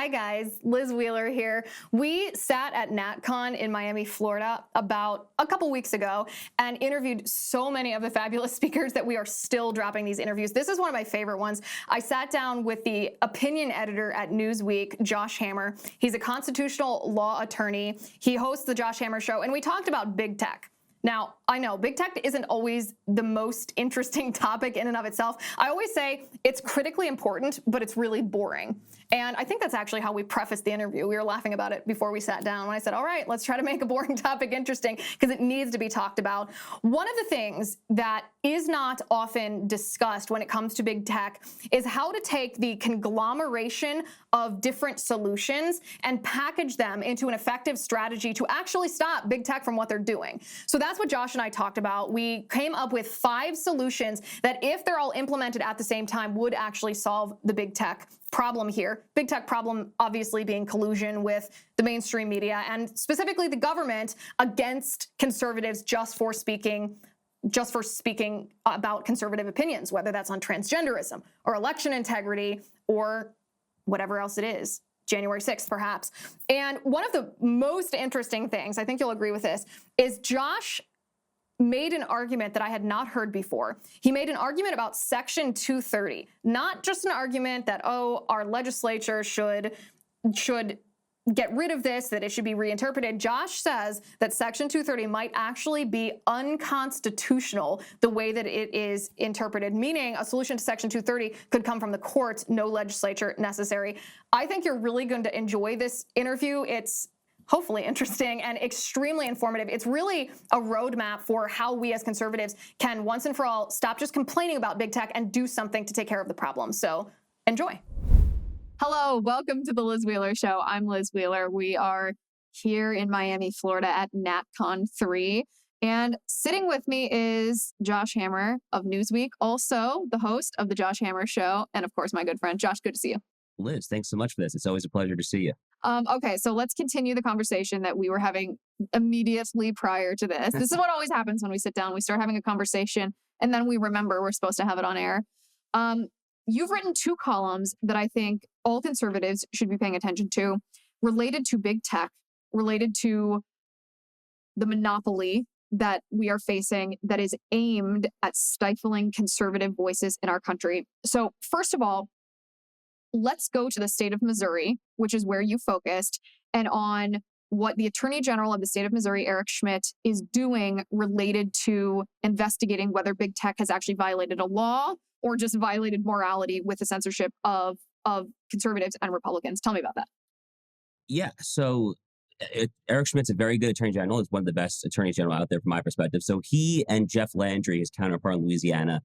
Hi guys, Liz Wheeler here. We sat at NatCon in Miami, Florida about a couple weeks ago and interviewed so many of the fabulous speakers that we are still dropping these interviews. This is one of my favorite ones. I sat down with the opinion editor at Newsweek, Josh Hammer. He's a constitutional law attorney. He hosts the Josh Hammer Show, and we talked about big tech. Now, I know big tech isn't always the most interesting topic in and of itself. I always say it's critically important, but it's really boring. And I think that's actually how we prefaced the interview. We were laughing about it before we sat down when I said, all right, let's try to make a boring topic interesting because it needs to be talked about. One of the things that is not often discussed when it comes to big tech is how to take the conglomeration of different solutions and package them into an effective strategy to actually stop big tech from what they're doing. So that's what Josh and I talked about. We came up with 5 solutions that, if they're all implemented at the same time, would actually solve the big tech problem here. Big tech problem obviously being collusion with the mainstream media and specifically the government against conservatives just for speaking about conservative opinions, whether that's on transgenderism or election integrity or whatever else it is. January 6th, perhaps. And one of the most interesting things, I think you'll agree with this, is Josh made an argument that I had not heard before. He made an argument about Section 230, not just an argument that, oh, our legislature should get rid of this, that it should be reinterpreted. Josh says that Section 230 might actually be unconstitutional the way that it is interpreted, meaning a solution to Section 230 could come from the courts, no legislature necessary. I think you're really going to enjoy this interview. It's hopefully interesting and extremely informative. It's really a roadmap for how we as conservatives can once and for all stop just complaining about big tech and do something to take care of the problem. So enjoy. Hello, welcome to the Liz Wheeler Show. I'm Liz Wheeler. We are here in Miami, Florida at NatCon 3. And sitting with me is Josh Hammer of Newsweek, also the host of the Josh Hammer Show, and of course, my good friend. Josh, good to see you. Liz, thanks so much for this. It's always a pleasure to see you. Okay, so let's continue the conversation that we were having immediately prior to this. This is what always happens when we sit down. We start having a conversation, and then we remember we're supposed to have it on air. You've written 2 columns that I think all conservatives should be paying attention to, related to big tech, related to the monopoly that we are facing that is aimed at stifling conservative voices in our country. So first of all, let's go to the state of Missouri, which is where you focused, and on what the Attorney General of the state of Missouri, Eric Schmidt, is doing related to investigating whether big tech has actually violated a law or just violated morality with the censorship of conservatives and Republicans. Tell me about that. Yeah, so Eric Schmidt's a very good attorney general. He's one of the best attorneys general out there from my perspective. So he and Jeff Landry, his counterpart in Louisiana,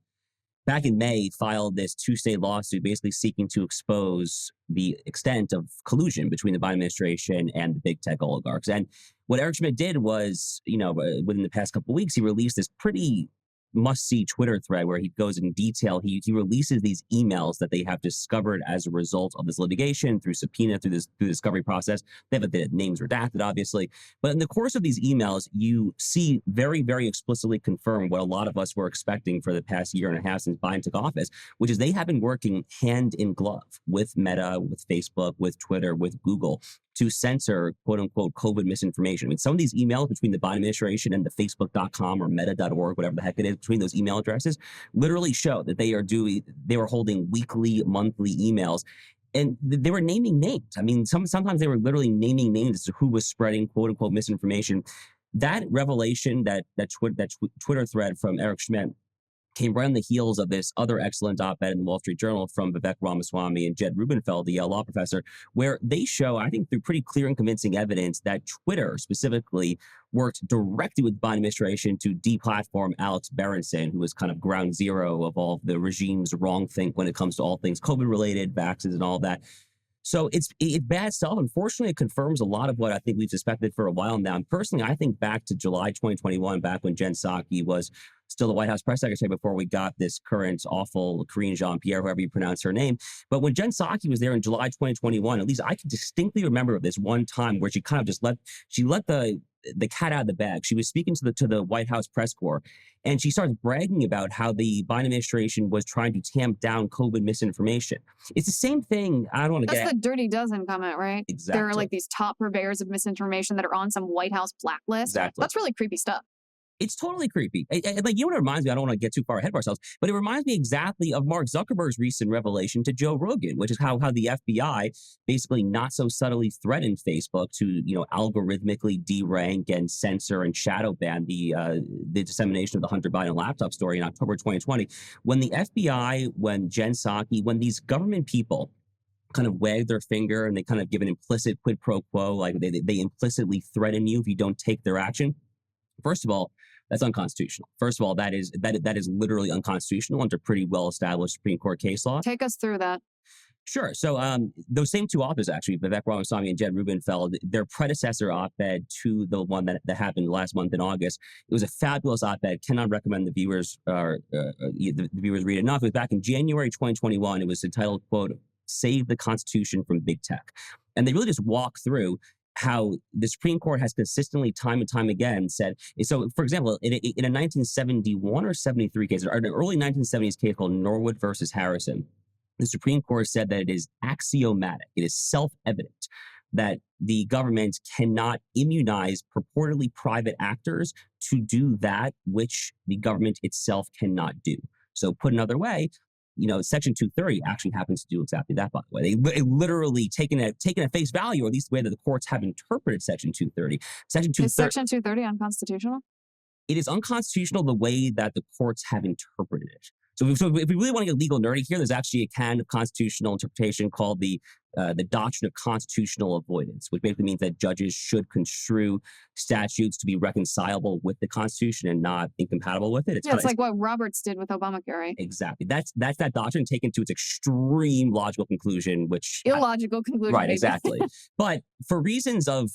back in May, filed this 2-state lawsuit basically seeking to expose the extent of collusion between the Biden administration and the big tech oligarchs. And what Eric Schmidt did was, within the past couple of weeks, he released this pretty must-see Twitter thread where he goes in detail. He releases these emails that they have discovered as a result of this litigation through subpoena, through the discovery process. They have the names redacted, obviously. But in the course of these emails, you see very, very explicitly confirmed what a lot of us were expecting for the past year and a half since Biden took office, which is they have been working hand in glove with Meta, with Facebook, with Twitter, with Google to censor, quote unquote, COVID misinformation. I mean, some of these emails between the Biden administration and the Facebook.com or meta.org, whatever the heck it is, between those email addresses, literally show that they were holding weekly, monthly emails. And they were naming names. I mean, sometimes they were literally naming names as to who was spreading, quote unquote, misinformation. That revelation, that Twitter thread from Eric Schmidt, came right on the heels of this other excellent op-ed in the Wall Street Journal from Vivek Ramaswamy and Jed Rubenfeld, the Yale law professor, where they show, I think through pretty clear and convincing evidence, that Twitter specifically worked directly with the Biden administration to deplatform Alex Berenson, who was kind of ground zero of all of the regime's wrongthink when it comes to all things COVID-related, vaccines and all of that. So it's bad stuff. Unfortunately, it confirms a lot of what I think we've suspected for a while now. And personally, I think back to July 2021, back when Jen Psaki was still the White House press secretary before we got this current awful Karine Jean-Pierre, however you pronounce her name. But when Jen Psaki was there in July 2021, at least I can distinctly remember this one time where she kind of just let the the cat out of the bag. She was speaking to the White House press corps, and she starts bragging about how the Biden administration was trying to tamp down COVID misinformation. It's the same thing. I don't want to That's the Dirty Dozen comment, right? Exactly. There are like these top purveyors of misinformation that are on some White House blacklist. Exactly. That's really creepy stuff. It's totally creepy. Like, you know what it reminds me? I don't want to get too far ahead of ourselves, but it reminds me exactly of Mark Zuckerberg's recent revelation to Joe Rogan, which is how the FBI basically not so subtly threatened Facebook to, algorithmically derank and censor and shadow ban the dissemination of the Hunter Biden laptop story in October 2020. When the FBI, when Jen Psaki, when these government people kind of wag their finger and they kind of give an implicit quid pro quo, like they implicitly threaten you if you don't take their action. First of all, that's unconstitutional. First of all, that is literally unconstitutional under pretty well-established Supreme Court case law. Take us through that. Sure. So those same two authors, actually, Vivek Ramaswamy and Jed Rubenfeld, their predecessor op-ed to the one that happened last month in August, it was a fabulous op-ed. Cannot recommend the viewers the viewers read it enough. It was back in January 2021. It was entitled, quote, "Save the Constitution from Big Tech." And they really just walk through how the Supreme Court has consistently, time and time again, said. So, for example, in a 1971 or 73 case, or an early 1970s case called Norwood versus Harrison, the Supreme Court said that it is axiomatic, it is self-evident that the government cannot immunize purportedly private actors to do that which the government itself cannot do. So, put another way, Section 230 actually happens to do exactly that, by the way. They literally taken at face value, or at least the way that the courts have interpreted Section 230. Is Section 230 unconstitutional? It is unconstitutional the way that the courts have interpreted it. So if we really want to get legal nerdy here, there's actually a canon of constitutional interpretation called the doctrine of constitutional avoidance, which basically means that judges should construe statutes to be reconcilable with the Constitution and not incompatible with it. It's like what Roberts did with Obamacare, right? Exactly. That's that doctrine taken to its extreme logical conclusion, which illogical conclusion. Right, maybe. exactly. But for reasons of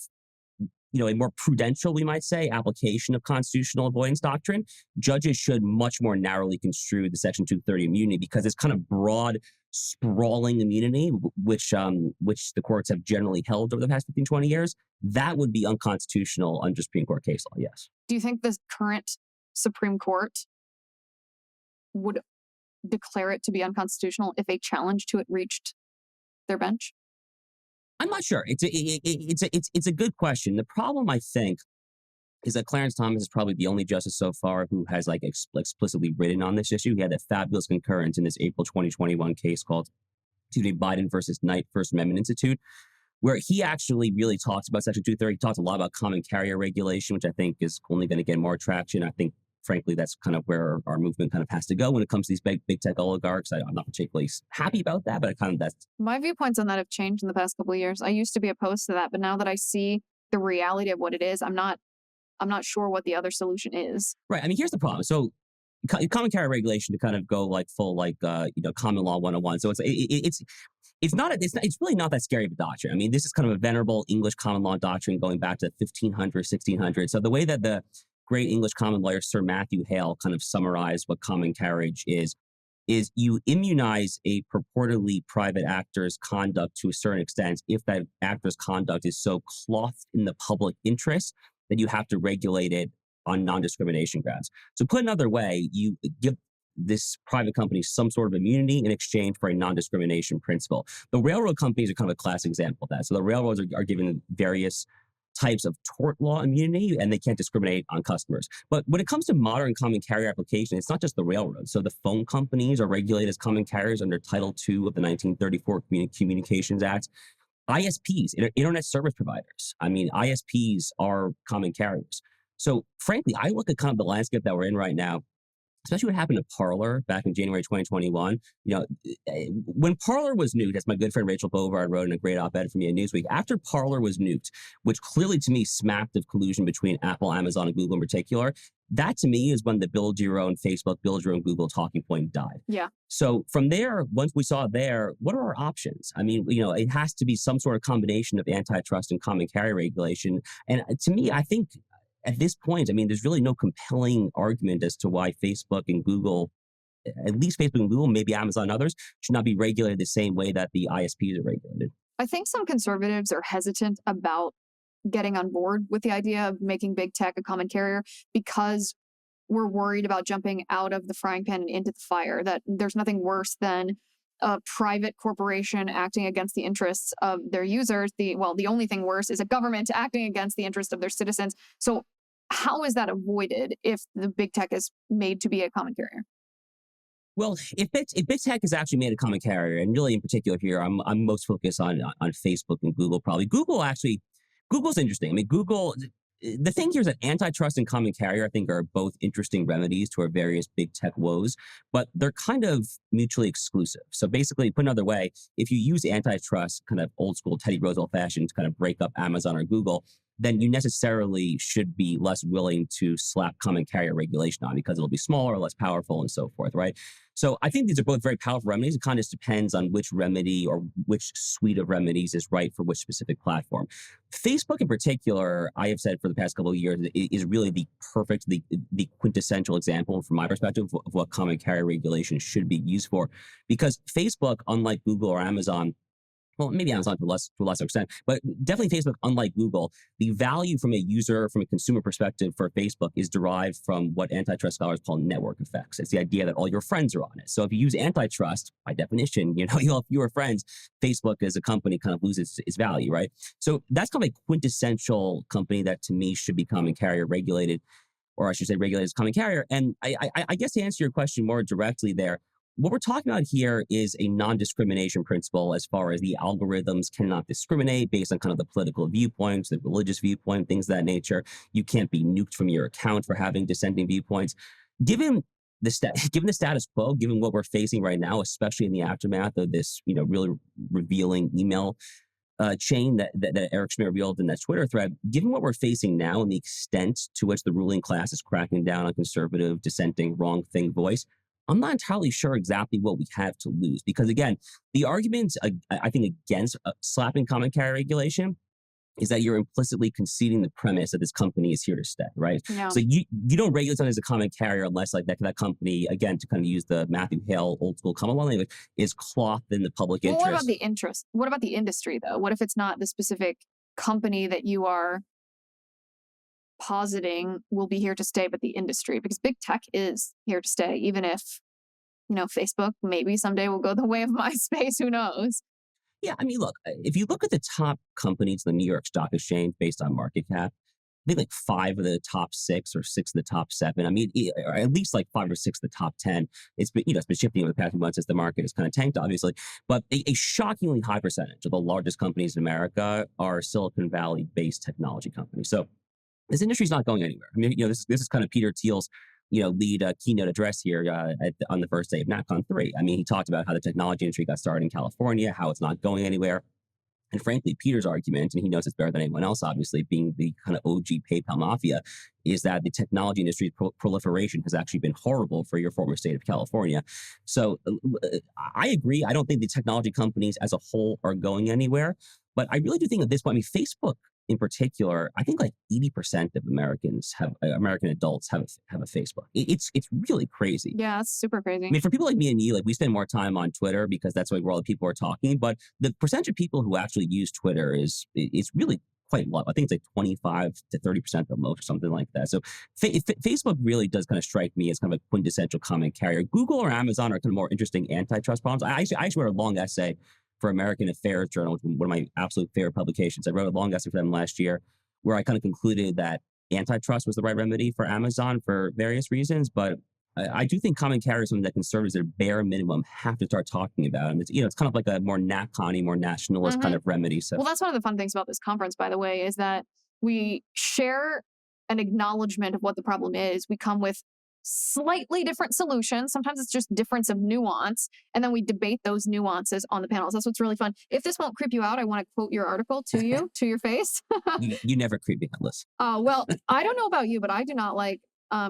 a more prudential, we might say, application of constitutional avoidance doctrine, judges should much more narrowly construe the Section 230 immunity, because it's kind of broad, sprawling immunity, which the courts have generally held over the past 15, 20 years. That would be unconstitutional under Supreme Court case law, yes. Do you think the current Supreme Court would declare it to be unconstitutional if a challenge to it reached their bench? I'm not sure. It's a good question. The problem, I think, is that Clarence Thomas is probably the only justice so far who has explicitly written on this issue. He had a fabulous concurrence in this April 2021 case called, Biden versus Knight First Amendment Institute, where he actually really talks about Section 230. He talks a lot about common carrier regulation, which I think is only going to get more traction. I think, frankly, that's kind of where our movement kind of has to go when it comes to these big tech oligarchs. I'm not particularly happy about that, but that's... My viewpoints on that have changed in the past couple of years. I used to be opposed to that, but now that I see the reality of what it is, I'm not sure what the other solution is. Right. I mean, here's the problem. So common carrier regulation, to kind of go full common law 101. So it's really not that scary of a doctrine. I mean, this is kind of a venerable English common law doctrine going back to 1500, 1600. So the way that the great English common lawyer Sir Matthew Hale kind of summarized what common carriage is you immunize a purportedly private actor's conduct to a certain extent if that actor's conduct is so clothed in the public interest that you have to regulate it on non-discrimination grounds. So put another way, you give this private company some sort of immunity in exchange for a non-discrimination principle. The railroad companies are kind of a classic example of that. So the railroads are given various types of tort law immunity, and they can't discriminate on customers. But when it comes to modern common carrier application, it's not just the railroads. So the phone companies are regulated as common carriers under Title II of the 1934 Communications Act. ISPs, internet service providers. I mean, ISPs are common carriers. So frankly, I look at kind of the landscape that we're in right now, especially what happened to Parler back in January 2021. When Parler was nuked, as my good friend Rachel Bovard wrote in a great op-ed for me in Newsweek, after Parler was nuked, which clearly to me smacked of collusion between Apple, Amazon, and Google in particular, that to me is when the build your own Facebook, build your own Google talking point died. Yeah. So from there, once we saw there, what are our options? I mean, it has to be some sort of combination of antitrust and common carrier regulation. And to me, I think at this point, I mean, there's really no compelling argument as to why Facebook and Google, at least Facebook and Google, maybe Amazon and others, should not be regulated the same way that the ISPs are regulated. I think some conservatives are hesitant about getting on board with the idea of making big tech a common carrier because we're worried about jumping out of the frying pan and into the fire, that there's nothing worse than a private corporation acting against the interests of their users. The only thing worse is a government acting against the interest of their citizens. So how is that avoided if the big tech is made to be a common carrier? Well, if big tech is actually made a common carrier, and really in particular here, I'm most focused on Facebook and Google probably. Google's interesting. I mean, the thing here is that antitrust and common carrier, I think, are both interesting remedies to our various big tech woes, but they're kind of mutually exclusive. So basically, put another way, if you use antitrust, kind of old school Teddy Roosevelt fashion, to kind of break up Amazon or Google, then you necessarily should be less willing to slap common carrier regulation on because it'll be smaller, less powerful, and so forth, right? So I think these are both very powerful remedies. It kind of just depends on which remedy or which suite of remedies is right for which specific platform. Facebook in particular, I have said for the past couple of years, is really the quintessential example from my perspective of what common carrier regulation should be used for. Because Facebook, unlike Google or Amazon, well, maybe Amazon to a lesser extent, but definitely Facebook, unlike Google, the value from a consumer perspective for Facebook is derived from what antitrust scholars call network effects. It's the idea that all your friends are on it. So if you use antitrust, by definition, you'll have fewer friends. Facebook as a company kind of loses its value, right? So that's kind of a quintessential company that to me should be common carrier regulated, or I should say regulated as common carrier. And I guess to answer your question more directly there, what we're talking about here is a non-discrimination principle as far as the algorithms cannot discriminate based on kind of the political viewpoints, the religious viewpoint, things of that nature. You can't be nuked from your account for having dissenting viewpoints. Given the status quo, given what we're facing right now, especially in the aftermath of this, really revealing email chain that Eric Schmidt revealed in that Twitter thread, given what we're facing now and the extent to which the ruling class is cracking down on conservative, dissenting, wrong thing voice, I'm not entirely sure exactly what we have to lose. Because again, the argument, I think, against slapping common carrier regulation is that you're implicitly conceding the premise that this company is here to stay, right? Yeah. So you don't regulate something as a common carrier unless like that company, again, to kind of use the Matthew Hale old school common law language, is clothed in the public interest. What about the interest? What about the industry, though? What if it's not the specific company that you are positing will be here to stay, but the industry? Because big tech is here to stay, even if, Facebook maybe someday will go the way of MySpace, who knows? Yeah, I mean, look, if you look at the top companies in the New York Stock Exchange based on market cap, I think like 5 of the top 6 or 6 of the top 7. I mean, or at least like 5 or 6 of the top 10. It's been shifting over the past few months as the market has kind of tanked, obviously. But a shockingly high percentage of the largest companies in America are Silicon Valley-based technology companies. So this industry is not going anywhere. I mean, this is kind of Peter Thiel's lead keynote address here on the first day of NatCon 3. I mean, he talked about how the technology industry got started in California, how it's not going anywhere. And frankly, Peter's argument, and he knows it's better than anyone else, obviously, being the kind of OG PayPal mafia, is that the technology industry's proliferation has actually been horrible for your former state of California. So I agree. I don't think the technology companies as a whole are going anywhere. But I really do think at this point, I mean, Facebook in particular, I think like 80% of American adults have a Facebook. It's really crazy. Yeah, it's super crazy. I mean, for people like me and you, like we spend more time on Twitter because that's like where all the people are talking. But the percentage of people who actually use Twitter is really quite low. I think it's like 25 to 30% of the most, or something like that. So Facebook really does kind of strike me as kind of a quintessential common carrier. Google or Amazon are kind of more interesting antitrust problems. I actually wrote a long essay for American Affairs Journal, one of my absolute favorite publications. I wrote a long essay for them last year where I kind of concluded that antitrust was the right remedy for Amazon for various reasons. But I do think common carrier is something that conservatives at bare minimum have to start talking about. And it's kind of like a more NatCon-y, more nationalist kind of remedy. So, well, that's one of the fun things about this conference, by the way, is that we share an acknowledgement of what the problem is. We come with slightly different solutions. Sometimes it's just difference of nuance. And then we debate those nuances on the panels. That's what's really fun. If this won't creep you out, I want to quote your article to you, to your face. you never creep me out, Liz. Well, I don't know about you, but I do not like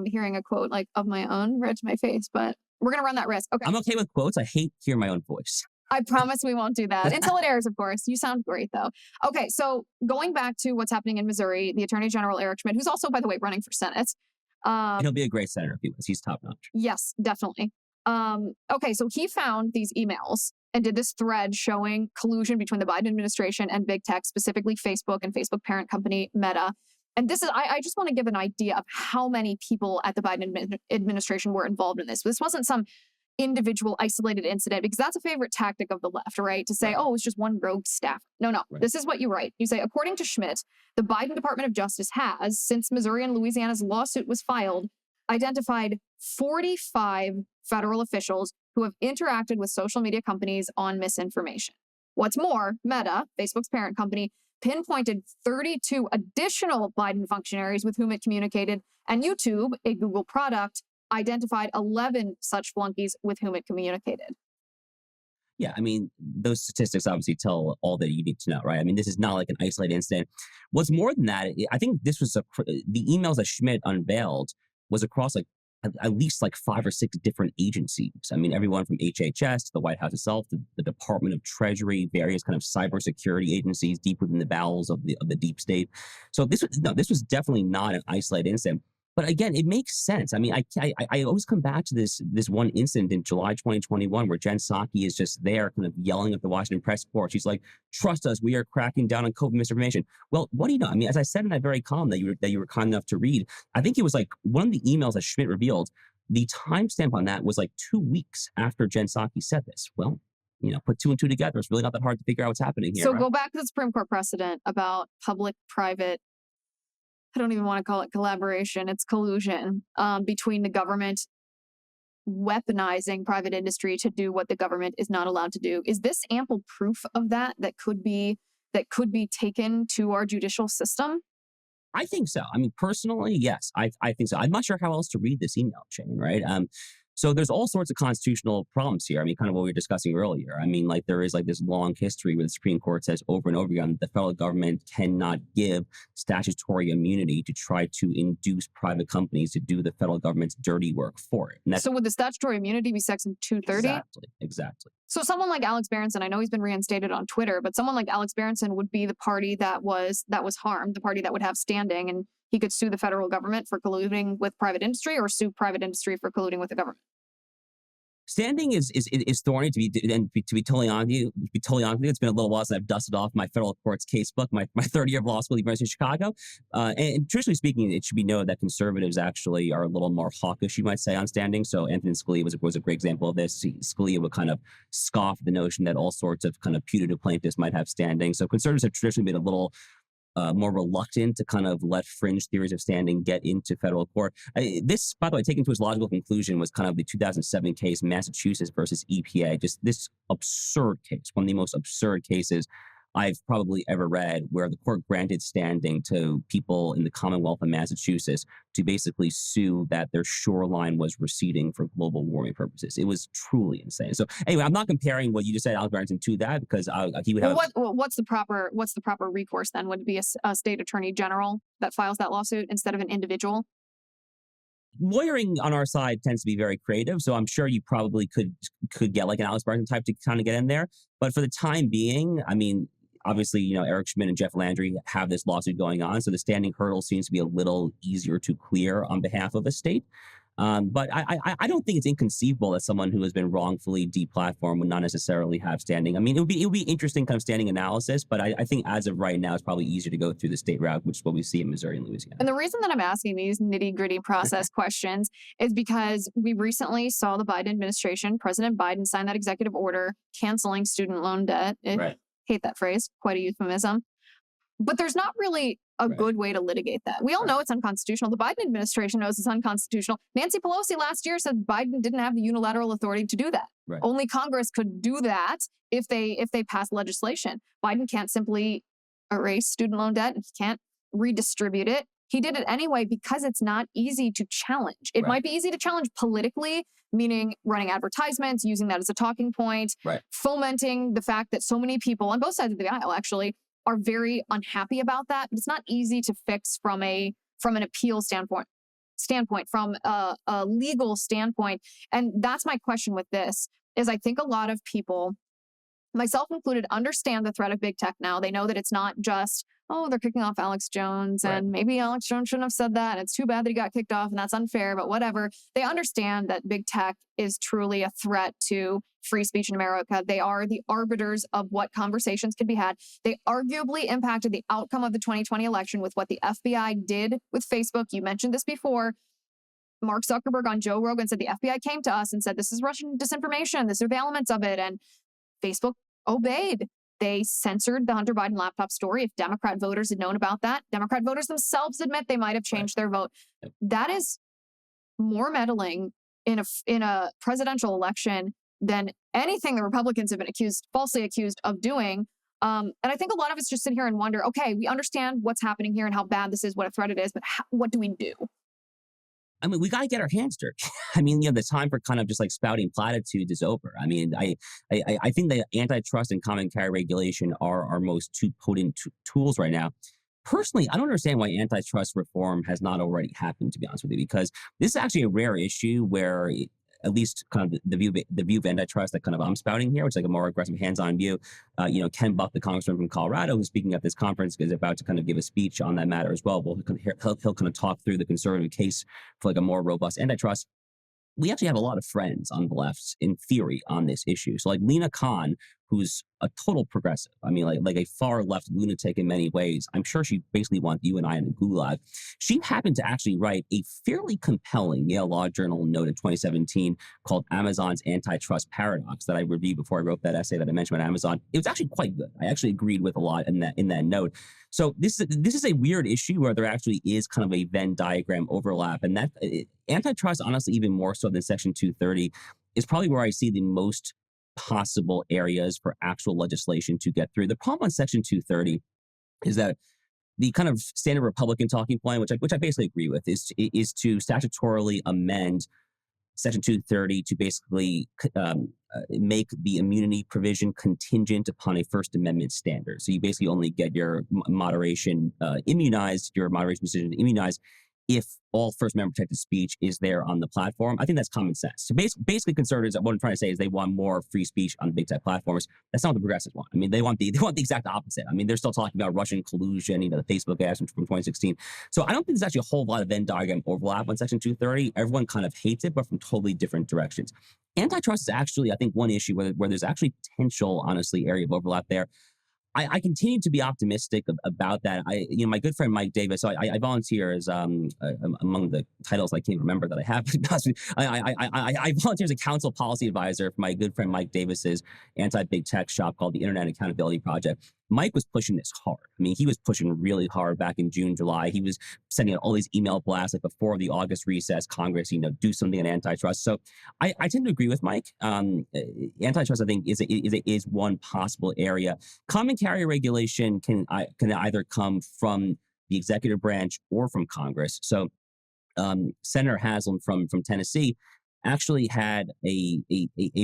hearing a quote like of my own read to my face, but we're going to run that risk. Okay. I'm okay with quotes. I hate hearing my own voice. I promise we won't do that until it airs, of course. You sound great, though. Okay, so going back to what's happening in Missouri, the Attorney General Eric Schmidt, who's also, by the way, running for Senate. And he'll be a great senator if he was. He's top notch. Yes, definitely. Okay, so he found these emails and did this thread showing collusion between the Biden administration and big tech, specifically Facebook and Facebook parent company Meta. And this is, I just want to give an idea of how many people at the Biden administration were involved in this. This wasn't some individual isolated incident, because that's a favorite tactic of the left, right? To say, Right. oh, it's just one rogue staff. No, Right. this is what you write. You say, according to Schmidt, the Biden Department of Justice has, since Missouri and Louisiana's lawsuit was filed, identified 45 federal officials who have interacted with social media companies on misinformation. What's more, Meta, Facebook's parent company, pinpointed 32 additional Biden functionaries with whom it communicated, and YouTube, a Google product, identified 11 such flunkies with whom it communicated. Yeah, I mean, those statistics obviously tell all that you need to know, right? I mean, this is not like an isolated incident. What's more than that, I think this was the emails that Schmidt unveiled was across like at least like 5 or 6 different agencies. I mean, everyone from HHS to the White House itself, the Department of Treasury, various kind of cybersecurity agencies deep within the bowels of the deep state. So this was definitely not an isolated incident. But again, it makes sense. I mean, I always come back to this one incident in July 2021 where Jen Psaki is just there kind of yelling at the Washington Press Corps. She's like, trust us, we are cracking down on COVID misinformation. Well, what do you know? I mean, as I said in that very column that you were kind enough to read, I think it was like one of the emails that Schmidt revealed, the timestamp on that was like 2 weeks after Jen Psaki said this. Well, put 2 and 2 together. It's really not that hard to figure out what's happening here. So right? Go back to the Supreme Court precedent about public-private, I don't even want to call it collaboration, it's collusion between the government weaponizing private industry to do what the government is not allowed to do. Is this ample proof of that could be taken to our judicial system? I think so. I mean, personally, yes, I think so. I'm not sure how else to read this email chain, right? So there's all sorts of constitutional problems here. I mean, kind of what we were discussing earlier. I mean, like there is like this long history where the Supreme Court says over and over again that the federal government cannot give statutory immunity to try to induce private companies to do the federal government's dirty work for it. So would the statutory immunity be Section 230? Exactly. So someone like Alex Berenson, I know he's been reinstated on Twitter, but someone like Alex Berenson would be the party that was harmed, the party that would have standing, and he could sue the federal government for colluding with private industry or sue private industry for colluding with the government. Standing is thorny to be totally honest with you. It's been a little while since I've dusted off my federal courts casebook, my third year of law school at the University of Chicago. And traditionally speaking, it should be noted that conservatives actually are a little more hawkish, you might say, on standing. So Anthony Scalia was a great example of this. Scalia would kind of scoff at the notion that all sorts of kind of putative plaintiffs might have standing. So conservatives have traditionally been a little more reluctant to kind of let fringe theories of standing get into federal court. This, by the way, taken to its logical conclusion, was kind of the 2007 case, Massachusetts versus EPA. Just this absurd case, one of the most absurd cases I've probably ever read, where the court granted standing to people in the Commonwealth of Massachusetts to basically sue that their shoreline was receding for global warming purposes. It was truly insane. So anyway, I'm not comparing what you just said, Alex Berenson, to that, because he would have. What's the proper recourse then? Would it be a state attorney general that files that lawsuit instead of an individual? Lawyering on our side tends to be very creative, so I'm sure you probably could get like an Alex Berenson type to kind of get in there. But for the time being, I mean, obviously, Eric Schmidt and Jeff Landry have this lawsuit going on, so the standing hurdle seems to be a little easier to clear on behalf of a state. But I don't think it's inconceivable that someone who has been wrongfully deplatformed would not necessarily have standing. I mean, it would be interesting kind of standing analysis, but I think as of right now, it's probably easier to go through the state route, which is what we see in Missouri and Louisiana. And the reason that I'm asking these nitty-gritty process questions is because we recently saw the Biden administration, President Biden, sign that executive order canceling student loan debt. Right. Hate that phrase, quite a euphemism. But there's not really a good way to litigate that. We all know it's unconstitutional. The Biden administration knows it's unconstitutional. Nancy Pelosi last year said Biden didn't have the unilateral authority to do that. Right. Only Congress could do that if they pass legislation. Biden can't simply erase student loan debt. He can't redistribute it. He did it anyway because it's not easy to challenge. It might be easy to challenge politically, meaning running advertisements, using that as a talking point, fomenting the fact that so many people on both sides of the aisle actually are very unhappy about that. But it's not easy to fix from an appeal standpoint, from a legal standpoint. And that's my question with this, is I think a lot of people myself included, understand the threat of big tech now. They know that it's not just, oh, they're kicking off Alex Jones, Right. and maybe Alex Jones shouldn't have said that. It's too bad that he got kicked off, and that's unfair, but whatever. They understand that big tech is truly a threat to free speech in America. They are the arbiters of what conversations can be had. They arguably impacted the outcome of the 2020 election with what the FBI did with Facebook. You mentioned this before. Mark Zuckerberg on Joe Rogan said the FBI came to us and said, this is Russian disinformation. These are the elements of it. And Facebook obeyed. They censored the Hunter Biden laptop story. If Democrat voters had known about that, Democrat voters themselves admit they might have changed their vote. Yep. That is more meddling in a presidential election than anything the Republicans have been falsely accused of doing. And I think a lot of us just sit here and wonder, okay, we understand what's happening here and how bad this is, what a threat it is, but what do we do? I mean, we got to get our hands dirty. I mean, the time for kind of just like spouting platitudes is over. I mean, I think that antitrust and common carrier regulation are our most two potent tools right now. Personally, I don't understand why antitrust reform has not already happened, to be honest with you, because this is actually a rare issue where, at least kind of the view of antitrust that kind of I'm spouting here, which is like a more aggressive hands-on view. Ken Buck, the congressman from Colorado, who's speaking at this conference, is about to kind of give a speech on that matter as well. He'll kind of talk through the conservative case for like a more robust antitrust. We actually have a lot of friends on the left, in theory, on this issue. So like Lena Khan, who's a total progressive. I mean, like a far left lunatic in many ways. I'm sure she basically wants you and I in a gulag. She happened to actually write a fairly compelling Yale Law Journal note in 2017 called Amazon's Antitrust Paradox that I reviewed before I wrote that essay that I mentioned about Amazon. It was actually quite good. I actually agreed with a lot in that note. So this is a weird issue where there actually is kind of a Venn diagram overlap, and that antitrust, honestly, even more so than Section 230, is probably where I see the most possible areas for actual legislation to get through. The problem on Section 230 is that the kind of standard Republican talking point, which I basically agree with, is to statutorily amend Section 230 to basically make the immunity provision contingent upon a First Amendment standard. So you basically only get your moderation immunized, your moderation decision immunized, if all First Amendment protected speech is there on the platform. I think that's common sense. So basically, conservatives, what I'm trying to say is they want more free speech on big tech platforms. That's not what the progressives want. I mean, they want the exact opposite. I mean, they're still talking about Russian collusion, the Facebook ads from 2016. So I don't think there's actually a whole lot of Venn diagram overlap on Section 230. Everyone kind of hates it, but from totally different directions. Antitrust is actually, I think, one issue where there's actually potential, honestly, area of overlap there. I continue to be optimistic about that. My good friend Mike Davis. So I volunteer as among the titles I can't remember that I have. I volunteer as a council policy advisor for my good friend Mike Davis's anti-big tech shop called the Internet Accountability Project. Mike was pushing this hard. I mean, he was pushing really hard back in June, July. He was sending out all these email blasts like before the August recess, Congress, do something on antitrust. So I tend to agree with Mike. Antitrust, I think, is one possible area. Common carrier regulation can either come from the executive branch or from Congress. So Senator Haslam from Tennessee actually had a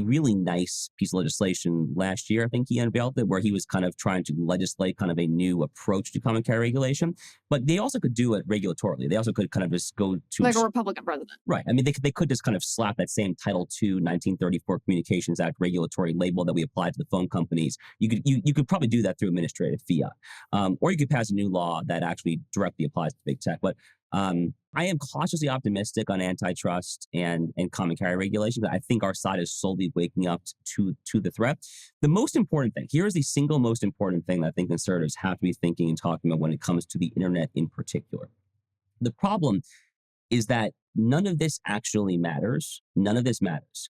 really nice piece of legislation last year. I think he unveiled it, where he was kind of trying to legislate kind of a new approach to common carrier regulation. But they also could do it regulatorily. They also could kind of just go to like a Republican president. Right. I mean, they could just kind of slap that same Title II 1934 Communications Act regulatory label that we applied to the phone companies. You could probably do that through administrative fiat, or you could pass a new law that actually directly applies to big tech. But I am cautiously optimistic on antitrust and common carrier regulation. I think our side is slowly waking up to the threat. The most important thing, here is the single most important thing that I think conservatives have to be thinking and talking about when it comes to the internet in particular. The problem is that none of this actually matters. None of this matters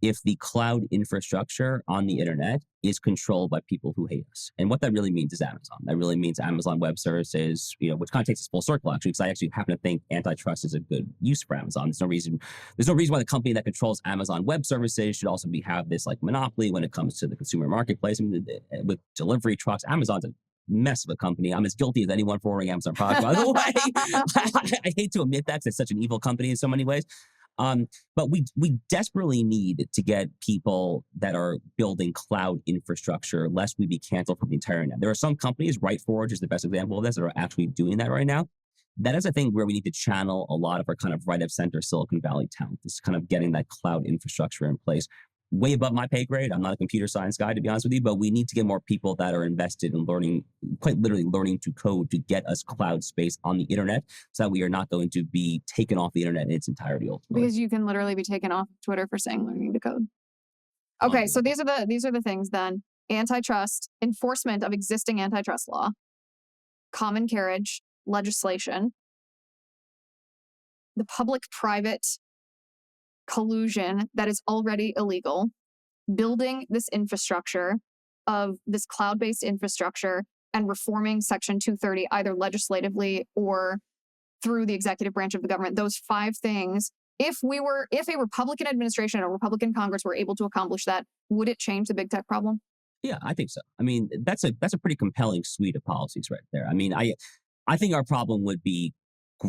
if the cloud infrastructure on the internet is controlled by people who hate us. And what that really means is Amazon. That really means Amazon Web Services, which kind of takes us full circle, actually, because I actually happen to think antitrust is a good use for Amazon. There's no reason why the company that controls Amazon Web Services should also have this like monopoly when it comes to the consumer marketplace. I mean, with delivery trucks, Amazon's a mess of a company. I'm as guilty as anyone for ordering Amazon products, by the way. I hate to admit that, because it's such an evil company in so many ways. But we desperately need to get people that are building cloud infrastructure, lest we be canceled from the entire internet. There are some companies, RightForge is the best example of this, that are actually doing that right now. That is, I think, where we need to channel a lot of our kind of right of center Silicon Valley talent, is kind of getting that cloud infrastructure in place. way above my pay grade. I'm not a computer science guy, to be honest with you, but we need to get more people that are invested in learning, quite literally learning to code to get us cloud space on the internet, so that we are not going to be taken off the internet in its entirety ultimately. Because you can literally be taken off Twitter for saying learning to code. Okay, so these are the things then. Antitrust, enforcement of existing antitrust law, common carriage legislation, the public-private collusion that is already illegal, building this infrastructure of this cloud-based infrastructure and reforming Section 230 either legislatively or through the executive branch of the government. Those 5 things, if a Republican administration or Republican Congress were able to accomplish that, would it change the big tech problem? Yeah, I think so. I mean, that's a pretty compelling suite of policies right there. I mean, I think our problem would be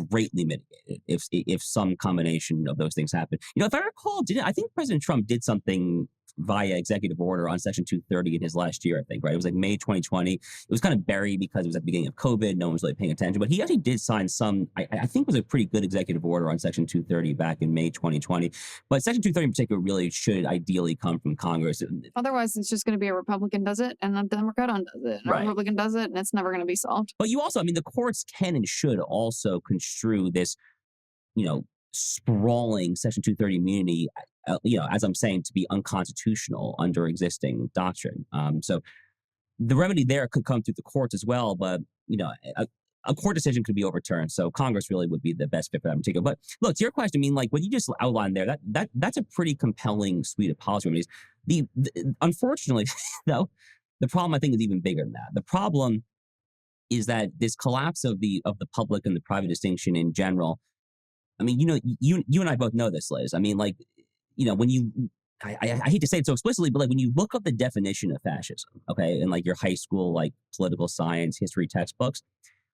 greatly mitigated if some combination of those things happened. You know, if I recall, I think President Trump did something via executive order on Section 230 in his last year, I think, right? It was like May 2020. It was kind of buried because it was at the beginning of COVID. No one was really paying attention. But he actually did sign some, I think was a pretty good executive order on Section 230 back in May 2020. But Section 230 in particular really should ideally come from Congress. Otherwise, it's just going to be a Republican does it and a Democrat undoes it. And a Republican does it and it's never going to be solved. But you also, I mean, the courts can and should also construe this, you know, sprawling Section 230 immunity, you know, as I'm saying, to be unconstitutional under existing doctrine. So the remedy there could come through the courts as well, but, you know, a court decision could be overturned. So Congress really would be the best fit for that in particular. But look, to your question, I mean, like what you just outlined there, that's a pretty compelling suite of policy remedies. Unfortunately, though, the problem I think is even bigger than that. The problem is that this collapse of the public and the private distinction in general. I mean, you know, you and I both know this, Liz. I mean, like, you know, when I hate to say it so explicitly, but like when you look up the definition of fascism, okay, in like your high school, like political science, history textbooks,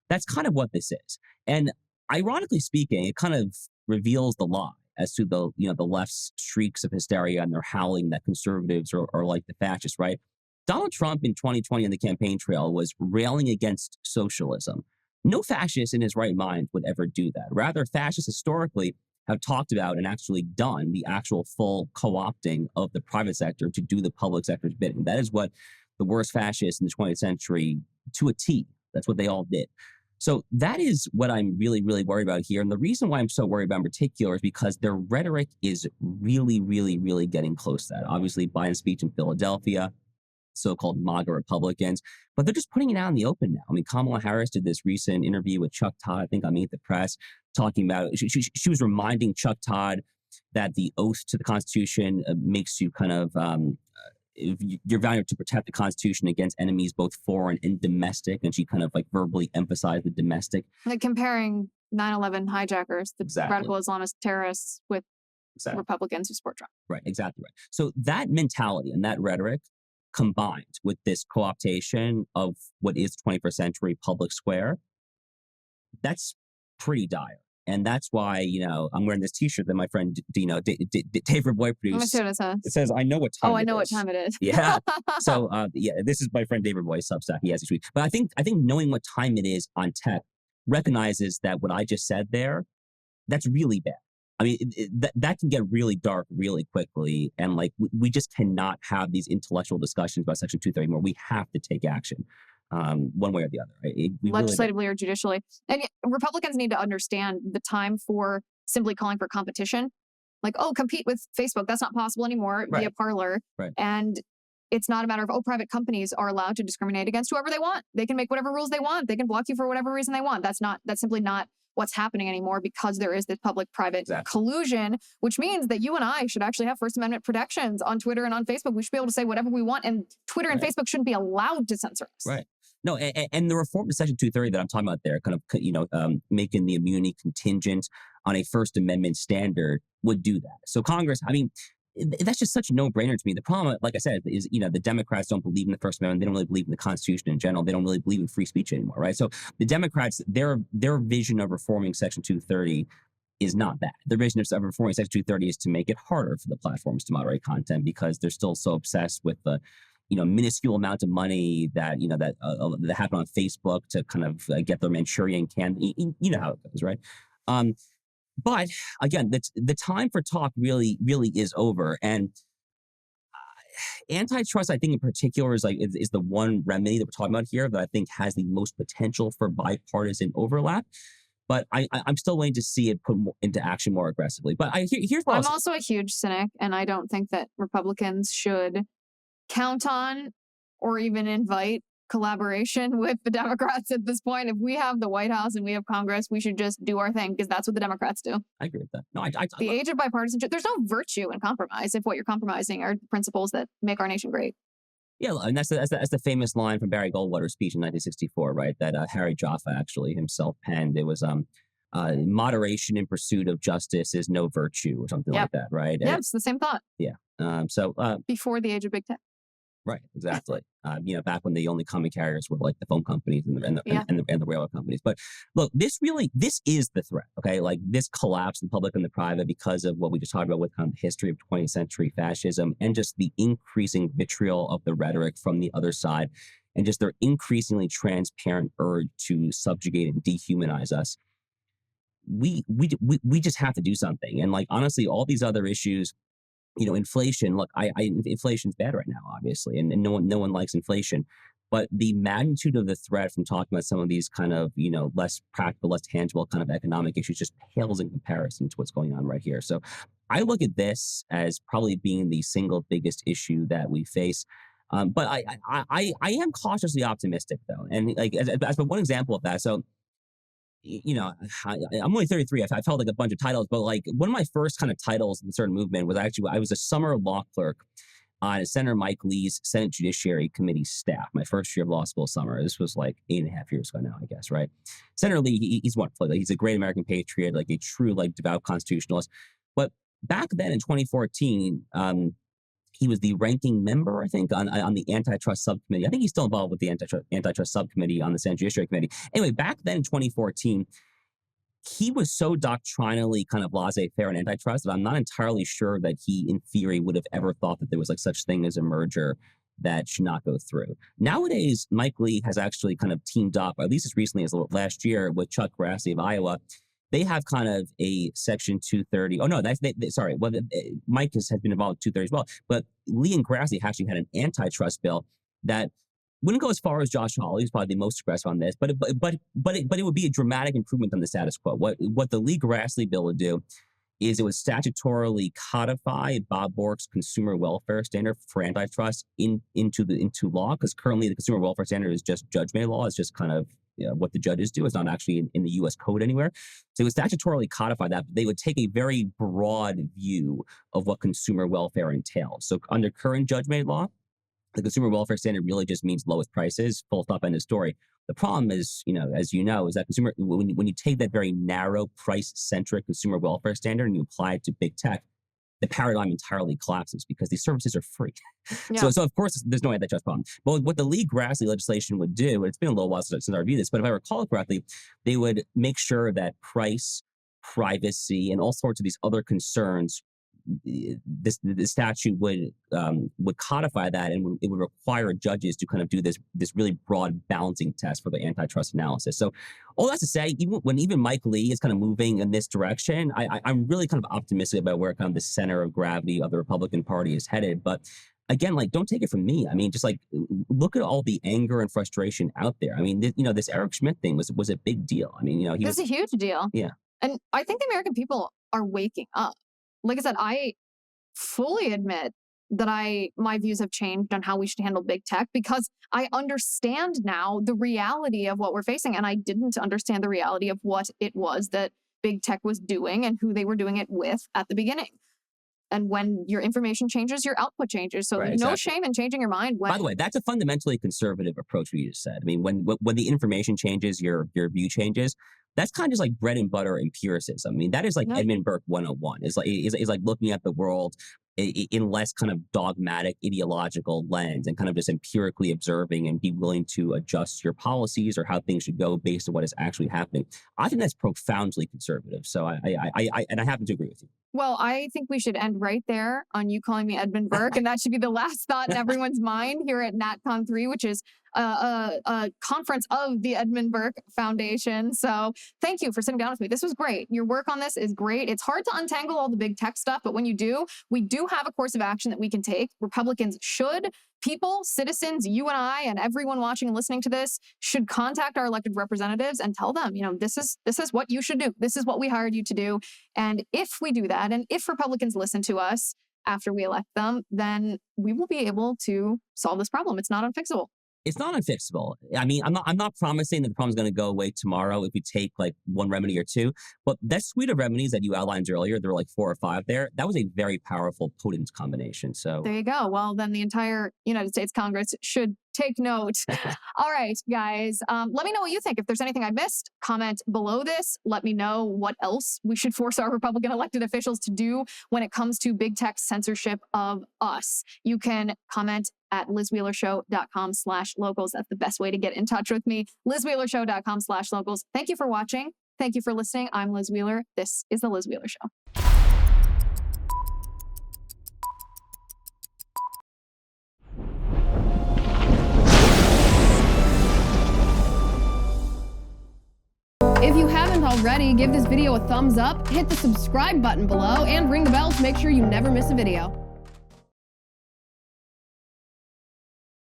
that's kind of what this is. And ironically speaking, it kind of reveals the lie as to the, you know, the left's shrieks of hysteria and their howling that conservatives are like the fascists, right? Donald Trump in 2020 on the campaign trail was railing against socialism. No fascist in his right mind would ever do that. Rather, fascists historically have talked about and actually done the actual full co-opting of the private sector to do the public sector's bidding. That is what the worst fascists in the 20th century, to a T, that's what they all did. So that is what I'm really, really worried about here. And the reason why I'm so worried about in particular is because their rhetoric is really, really, really getting close to that. Obviously, Biden's speech in Philadelphia, so-called MAGA Republicans, but they're just putting it out in the open now. I mean, Kamala Harris did this recent interview with Chuck Todd, I think on Meet the Press, talking about, she was reminding Chuck Todd that the oath to the Constitution makes you kind of, you're valued to protect the Constitution against enemies, both foreign and domestic. And she kind of like verbally emphasized the domestic. Like comparing 9/11 hijackers, the radical Islamist terrorists, with Republicans who support Trump. Right, exactly right. So that mentality and that rhetoric combined with this co-optation of what is 21st century public square, that's pretty dire. And that's why, you know, I'm wearing this T-shirt that my friend, you know, Dave Boy produced. Let me see what it says. It says, "I know what time." Oh, I know what time it is. Yeah. So, yeah, this is my friend David Boy's Substack. He has a tweet. But I think knowing what time it is on tech recognizes that what I just said there, that's really bad. I mean, that can get really dark really quickly. And like, we just cannot have these intellectual discussions about Section 230 anymore. We have to take action one way or the other. Right? Legislatively or judicially. And Republicans need to understand the time for simply calling for competition. Like, oh, compete with Facebook. That's not possible anymore via Parler. Right. And it's not a matter of, oh, private companies are allowed to discriminate against whoever they want. They can make whatever rules they want. They can block you for whatever reason they want. That's simply not what's happening anymore, because there is this public-private collusion, which means that you and I should actually have First Amendment protections on Twitter and on Facebook. We should be able to say whatever we want, and Twitter and Facebook shouldn't be allowed to censor us. Right. No, and the reform to Section 230 that I'm talking about there, kind of, you know, making the immunity contingent on a First Amendment standard would do that. So Congress, I mean, that's just such a no-brainer to me. The problem, like I said, is, you know, the Democrats don't believe in the First Amendment. They don't really believe in the Constitution in general. They don't really believe in free speech anymore, right? So the Democrats, their vision of reforming Section 230 is not that. Their vision of reforming Section 230 is to make it harder for the platforms to moderate content, because they're still so obsessed with the, you know, minuscule amount of money that, you know, that happen on Facebook to kind of get their Manchurian candy. You know how it goes, right? But again, the time for talk really, really is over. And antitrust, I think in particular, is the one remedy that we're talking about here that I think has the most potential for bipartisan overlap. But I'm still waiting to see it put into action more aggressively. But here's what I'm also a huge cynic, and I don't think that Republicans should count on or even invite collaboration with the Democrats at this point. If we have the White House and we have Congress, we should just do our thing because that's what the Democrats do. I agree with that. No, the age of bipartisanship, there's no virtue in compromise if what you're compromising are principles that make our nation great. Yeah, and that's the famous line from Barry Goldwater's speech in 1964, right? That Harry Jaffa actually himself penned. It was moderation in pursuit of justice is no virtue, or something like that, right? Yeah, it's the same thought. Yeah. Before the age of big tech. Right, exactly. Back when the only common carriers were like the phone companies and the railroad companies. But look, this is the threat. Okay, like this collapse in the public and the private because of what we just talked about with kind of the history of 20th century fascism and just the increasing vitriol of the rhetoric from the other side, and just their increasingly transparent urge to subjugate and dehumanize us. We just have to do something. And like honestly, all these other issues. Inflation. Look, inflation's bad right now, obviously, and no one likes inflation. But the magnitude of the threat from talking about some of these kind of less practical, less tangible kind of economic issues just pales in comparison to what's going on right here. So, I look at this as probably being the single biggest issue that we face. But I am cautiously optimistic though, and like as one example of that. So. I'm only 33. I've held like a bunch of titles, but like one of my first kind of titles in the certain movement was actually I was a summer law clerk on Senator Mike Lee's Senate Judiciary Committee staff. My first year of law school summer. This was like 8.5 years ago now, I guess, right? Senator Lee, he's wonderful. He's a great American patriot, like a true like devout constitutionalist. But back then in 2014, he was the ranking member, I think, on the antitrust subcommittee. I think he's still involved with the antitrust subcommittee on the Senate Judiciary Committee. Anyway, back then in 2014, he was so doctrinally kind of laissez-faire and antitrust that I'm not entirely sure that he, in theory, would have ever thought that there was like such thing as a merger that should not go through. Nowadays, Mike Lee has actually kind of teamed up, at least as recently as last year, with Chuck Grassley of Iowa. They have kind of a Section 230. Oh, no, sorry. Well, Mike has been involved in 230 as well. But Lee and Grassley actually had an antitrust bill that wouldn't go as far as Josh Hawley, who's probably the most aggressive on this, but it would be a dramatic improvement on the status quo. What the Lee Grassley bill would do is it would statutorily codify Bob Bork's consumer welfare standard for antitrust into law, because currently the consumer welfare standard is just judge-made law. It's just kind of what the judges do. It's not actually in the U.S. code anywhere. So it would statutorily codify that. But they would take a very broad view of what consumer welfare entails. So under current judge-made law, the consumer welfare standard really just means lowest prices, full stop, end of story. The problem is, as you know, is that when you take that very narrow price-centric consumer welfare standard and you apply it to big tech, the paradigm entirely collapses because these services are free. Yeah. So of course, there's no antitrust problem. But what the Lee Grassley legislation would do, and it's been a little while since I reviewed this, but if I recall correctly, they would make sure that price, privacy, and all sorts of these other concerns, the statute would codify that, and it would require judges to kind of do this really broad balancing test for the antitrust analysis. So all that's to say, even Mike Lee is kind of moving in this direction, I'm really kind of optimistic about where kind of the center of gravity of the Republican Party is headed. But again, like, don't take it from me. I mean, just like look at all the anger and frustration out there. I mean, this Eric Schmidt thing was a big deal. I mean, it was a huge deal. Yeah, and I think the American people are waking up. Like I said, I fully admit that my views have changed on how we should handle big tech because I understand now the reality of what we're facing. And I didn't understand the reality of what it was that big tech was doing and who they were doing it with at the beginning. And when your information changes, your output changes. So there's no shame in changing your mind. By the way, that's a fundamentally conservative approach what you just said. I mean, when the information changes, your view changes. That's kind of just like bread and butter empiricism. I mean, that is like Edmund Burke 101. Is like looking at the world in less kind of dogmatic ideological lens and kind of just empirically observing and be willing to adjust your policies or how things should go based on what is actually happening. I think that's profoundly conservative. So I happen to agree with you. Well, I think we should end right there on you calling me Edmund Burke, and that should be the last thought in everyone's mind here at NatCon 3, which is a conference of the Edmund Burke Foundation. So thank you for sitting down with me. This was great. Your work on this is great. It's hard to untangle all the big tech stuff, but when you do, we do have a course of action that we can take. Republicans should, people, citizens, you and I, and everyone watching and listening to this should contact our elected representatives and tell them, this is what you should do. This is what we hired you to do. And if we do that, and if Republicans listen to us after we elect them, then we will be able to solve this problem. It's not unfixable. It's not unfixable. I mean, I'm not promising that the problem's going to go away tomorrow if we take like one remedy or two. But that suite of remedies that you outlined earlier, there were like 4 or 5 there. That was a very powerful, potent combination. So there you go. Well, then the entire United States Congress should take note. All right, guys. Let me know what you think. If there's anything I missed, comment below this. Let me know what else we should force our Republican elected officials to do when it comes to big tech censorship of us. You can comment at LizWheelerShow.com/locals. That's the best way to get in touch with me. LizWheelerShow.com/locals. Thank you for watching. Thank you for listening. I'm Liz Wheeler. This is The Liz Wheeler Show. If you haven't already, give this video a thumbs up, hit the subscribe button below, and ring the bell to make sure you never miss a video.